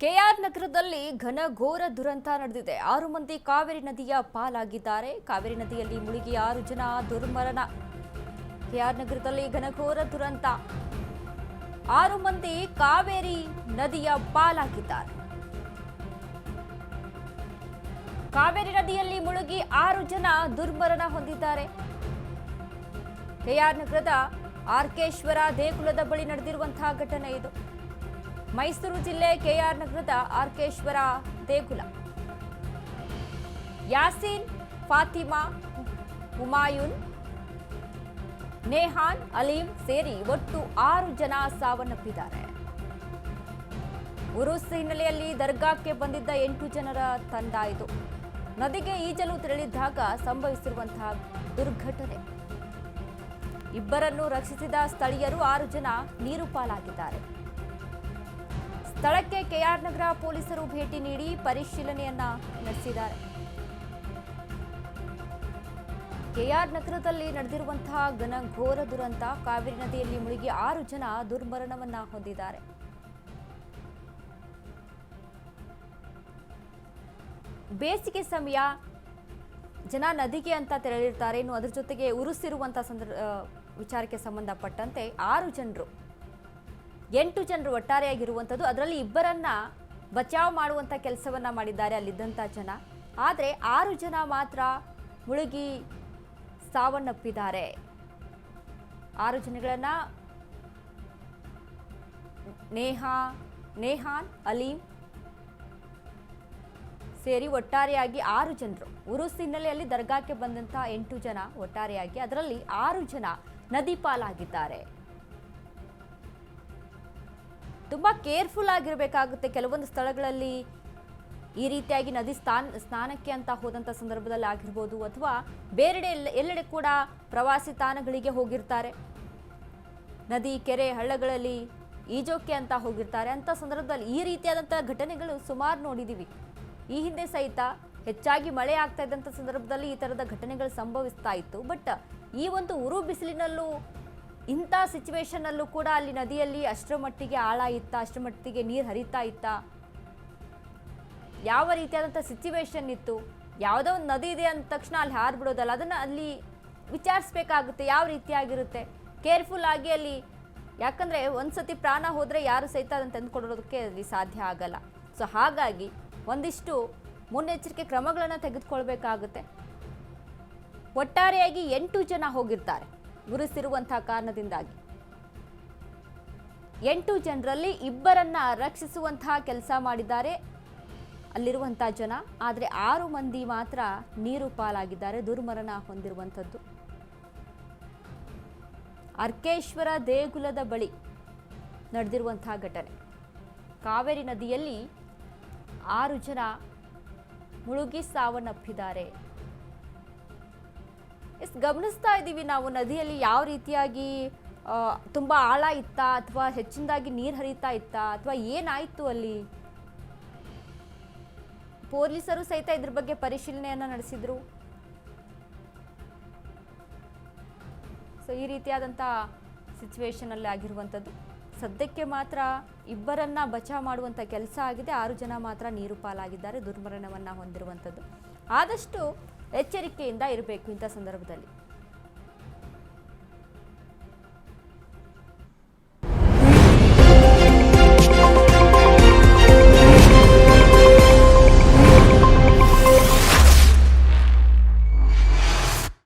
K R ನಗರದಲ್ಲಿ ಘನಘೋರ ದುರಂತ ನಡೆದಿದೆ. 6 ಮಂದಿ ಕಾವೇರಿ ನದಿಯ ಪಾಲಾಗಿದ್ದಾರೆ. ಕಾವೇರಿ ನದಿಯಲ್ಲಿ ಮುಳುಗಿ 6 ಜನ ದುರ್ಮರಣ. ಕೆಆರ್ ನಗರದಲ್ಲಿ ಘನಘೋರ ದುರಂತ. 6 ಮಂದಿ ಕಾವೇರಿ ನದಿಯ ಪಾಲಾಗಿದ್ದಾರೆ. ಕಾವೇರಿ ನದಿಯಲ್ಲಿ ಮುಳುಗಿ 6 ಜನ ದುರ್ಮರಣ ಹೊಂದಿದ್ದಾರೆ. ಕೆಆರ್ ನಗರದ ಆರ್ಕೇಶ್ವರ ದೇಗುಲದ ಬಳಿ ನಡೆದಿರುವಂತಹ ಘಟನೆ ಇದು. ಮೈಸೂರು ಜಿಲ್ಲೆ ಕೆಆರ್ ನಗರದ ಆರ್ಕೇಶ್ವರ ದೇಗುಲ. ಯಾಸೀನ್, ಫಾತಿಮಾ, ಹುಮಾಯೂನ್, ನೇಹಾನ್, ಅಲೀಂ ಸೇರಿ ಒಟ್ಟು 6 ಜನ ಸಾವನ್ನಪ್ಪಿದ್ದಾರೆ. ಉರುಸ್ ಹಿನ್ನೆಲೆಯಲ್ಲಿ ದರ್ಗಾಕ್ಕೆ ಬಂದಿದ್ದ 8 ಜನರ ತಂಡ ಇದು. ನದಿಗೆ ಈಜಲು ತೆರಳಿದ್ದಾಗ ಸಂಭವಿಸಿರುವಂತಹ ದುರ್ಘಟನೆ. ಇಬ್ಬರನ್ನು ರಕ್ಷಿಸಿದ ಸ್ಥಳೀಯರು 6 ಜನ ನೀರು ಪಾಲಾಗಿದ್ದಾರೆ. ಸ್ಥಳಕ್ಕೆ ಕೆಆರ್ ನಗರ ಪೊಲೀಸರು ಭೇಟಿ ನೀಡಿ ಪರಿಶೀಲನೆಯನ್ನ ನಡೆಸಿದ್ದಾರೆ. ಕೆಆರ್ ನಗರದಲ್ಲಿ ನಡೆದಿರುವಂತಹ ಘನಘೋರ ದುರಂತ. ಕಾವೇರಿ ನದಿಯಲ್ಲಿ ಮುಳುಗಿ 6 ಜನ ದುರ್ಮರಣವನ್ನ ಹೊಂದಿದ್ದಾರೆ. ಬೇಸಿಗೆ ಸಮಯ, ಜನ ನದಿಗೆ ಅಂತ ತೆರಳಿರ್ತಾರೆ. ಇನ್ನು ಅದರ ಜೊತೆಗೆ ಉರುಸಿರುವಂತಹ ವಿಚಾರಕ್ಕೆ ಸಂಬಂಧಪಟ್ಟಂತೆ 6 ಜನರು 8 ಜನರು ಒಟ್ಟಾರೆಯಾಗಿರುವಂಥದ್ದು. ಅದರಲ್ಲಿ ಇಬ್ಬರನ್ನ ಬಚಾವ್ ಮಾಡುವಂಥ ಕೆಲಸವನ್ನ ಮಾಡಿದ್ದಾರೆ ಅಲ್ಲಿದ್ದಂಥ ಜನ. ಆದರೆ 6 ಜನ ಮಾತ್ರ ಮುಳುಗಿ ಸಾವನ್ನಪ್ಪಿದ್ದಾರೆ. 6 ಜನಗಳನ್ನ ನೇಹಾನ್, ಅಲೀಂ ಸೇರಿ ಒಟ್ಟಾರೆಯಾಗಿ 6 ಜನರು. ಉರುಸ್ ಹಿನ್ನೆಲೆಯಲ್ಲಿ ದರ್ಗಾಕ್ಕೆ ಬಂದಂತಹ 8 ಜನ ಒಟ್ಟಾರೆಯಾಗಿ, ಅದರಲ್ಲಿ 6 ಜನ ನದಿ ಪಾಲಾಗಿದ್ದಾರೆ. ತುಂಬಾ ಕೇರ್ಫುಲ್ ಆಗಿರಬೇಕಾಗುತ್ತೆ. ಕೆಲವೊಂದು ಸ್ಥಳಗಳಲ್ಲಿ ಈ ರೀತಿಯಾಗಿ ನದಿ ಸ್ನಾನಕ್ಕೆ ಅಂತ ಹೋದಂಥ ಸಂದರ್ಭದಲ್ಲಿ ಆಗಿರ್ಬೋದು, ಅಥವಾ ಬೇರೆಡೆ ಎಲ್ಲೆಡೆ ಕೂಡ ಪ್ರವಾಸಿ ತಾಣಗಳಿಗೆ ಹೋಗಿರ್ತಾರೆ, ನದಿ ಕೆರೆ ಹಳ್ಳಗಳಲ್ಲಿ ಈಜೋಕೆ ಅಂತ ಹೋಗಿರ್ತಾರೆ. ಅಂಥ ಸಂದರ್ಭದಲ್ಲಿ ಈ ರೀತಿಯಾದಂಥ ಘಟನೆಗಳು ಸುಮಾರು ನೋಡಿದ್ದೀವಿ. ಈ ಹಿಂದೆ ಸಹಿತ ಹೆಚ್ಚಾಗಿ ಮಳೆ ಆಗ್ತಾ ಇದ್ದಂಥ ಸಂದರ್ಭದಲ್ಲಿ ಈ ಥರದ ಘಟನೆಗಳು ಸಂಭವಿಸ್ತಾ ಇತ್ತು. ಬಟ್ ಈ ಒಂದು ಉರು ಬಿಸಿಲಿನಲ್ಲೂ ಇಂಥ ಸಿಚುವೇಶನ್ನಲ್ಲೂ ಕೂಡ ಅಲ್ಲಿ ನದಿಯಲ್ಲಿ ಅಷ್ಟರ ಮಟ್ಟಿಗೆ ಆಳ ಇತ್ತಾ, ಅಷ್ಟರ ಮಟ್ಟಿಗೆ ನೀರು ಹರಿತಾ ಇತ್ತಾ, ಯಾವ ರೀತಿಯಾದಂಥ ಸಿಚುವೇಶನ್ ಇತ್ತು? ಯಾವುದೋ ಒಂದು ನದಿ ಇದೆ ಅಂದ ತಕ್ಷಣ ಅಲ್ಲಿ ಹಾರ್ಬಿಡೋದಲ್ಲ, ಅದನ್ನು ಅಲ್ಲಿ ವಿಚಾರಿಸ್ಬೇಕಾಗುತ್ತೆ ಯಾವ ರೀತಿಯಾಗಿರುತ್ತೆ, ಕೇರ್ಫುಲ್ ಆಗಿ ಅಲ್ಲಿ. ಯಾಕಂದರೆ ಒಂದ್ಸತಿ ಪ್ರಾಣ ಹೋದರೆ ಯಾರು ಸಹಿತ ಅದನ್ನು ತಂದುಕೊಡೋದಕ್ಕೆ ಅಲ್ಲಿ ಸಾಧ್ಯ ಆಗಲ್ಲ. ಸೊ ಹಾಗಾಗಿ ಒಂದಿಷ್ಟು ಮುನ್ನೆಚ್ಚರಿಕೆ ಕ್ರಮಗಳನ್ನು ತೆಗೆದುಕೊಳ್ಬೇಕಾಗುತ್ತೆ. ಒಟ್ಟಾರೆಯಾಗಿ 8 ಜನ ಹೋಗಿರ್ತಾರೆ ಉರಿಸಿರುವಂತಹ ಕಾರಣದಿಂದಾಗಿ. 8 ಜನರಲ್ಲಿ ಇಬ್ಬರನ್ನ ರಕ್ಷಿಸುವಂತಹ ಕೆಲಸ ಮಾಡಿದ್ದಾರೆ ಅಲ್ಲಿರುವಂತಹ ಜನ. ಆದರೆ 6 ಮಂದಿ ಮಾತ್ರ ನೀರು ಪಾಲಾಗಿದ್ದಾರೆ, ದುರ್ಮರಣ ಹೊಂದಿರುವಂಥದ್ದು. ಅರ್ಕೇಶ್ವರ ದೇಗುಲದ ಬಳಿ ನಡೆದಿರುವಂತಹ ಘಟನೆ. ಕಾವೇರಿ ನದಿಯಲ್ಲಿ 6 ಜನ ಮುಳುಗಿ ಸಾವನ್ನಪ್ಪಿದ್ದಾರೆ. ಗಮನಿಸ್ತಾ ಇದ್ದೀವಿ ನಾವು, ನದಿಯಲ್ಲಿ ಯಾವ ರೀತಿಯಾಗಿ ತುಂಬ ಆಳ ಇತ್ತಾ, ಅಥವಾ ಹೆಚ್ಚಿನದಾಗಿ ನೀರು ಹರಿತಾ ಇತ್ತಾ, ಅಥವಾ ಏನಾಯಿತು ಅಲ್ಲಿ? ಪೊಲೀಸರು ಸಹಿತ ಇದ್ರ ಬಗ್ಗೆ ಪರಿಶೀಲನೆಯನ್ನು ನಡೆಸಿದ್ರು. ಸೊ ಈ ರೀತಿಯಾದಂಥ ಸಿಚುವೇಶನಲ್ಲಿ ಆಗಿರುವಂಥದ್ದು. ಸದ್ಯಕ್ಕೆ ಮಾತ್ರ ಇಬ್ಬರನ್ನ ಬಚಾವ್ ಮಾಡುವಂಥ ಕೆಲಸ ಆಗಿದೆ. 6 ಜನ ಮಾತ್ರ ನೀರು ಪಾಲಾಗಿದ್ದಾರೆ, ದುರ್ಮರಣವನ್ನು ಹೊಂದಿರುವಂಥದ್ದು. ಆದಷ್ಟು ಎಚ್ಚರಿಕೆಯಿಂದ ಇರಬೇಕು ಇಂಥ ಸಂದರ್ಭದಲ್ಲಿ.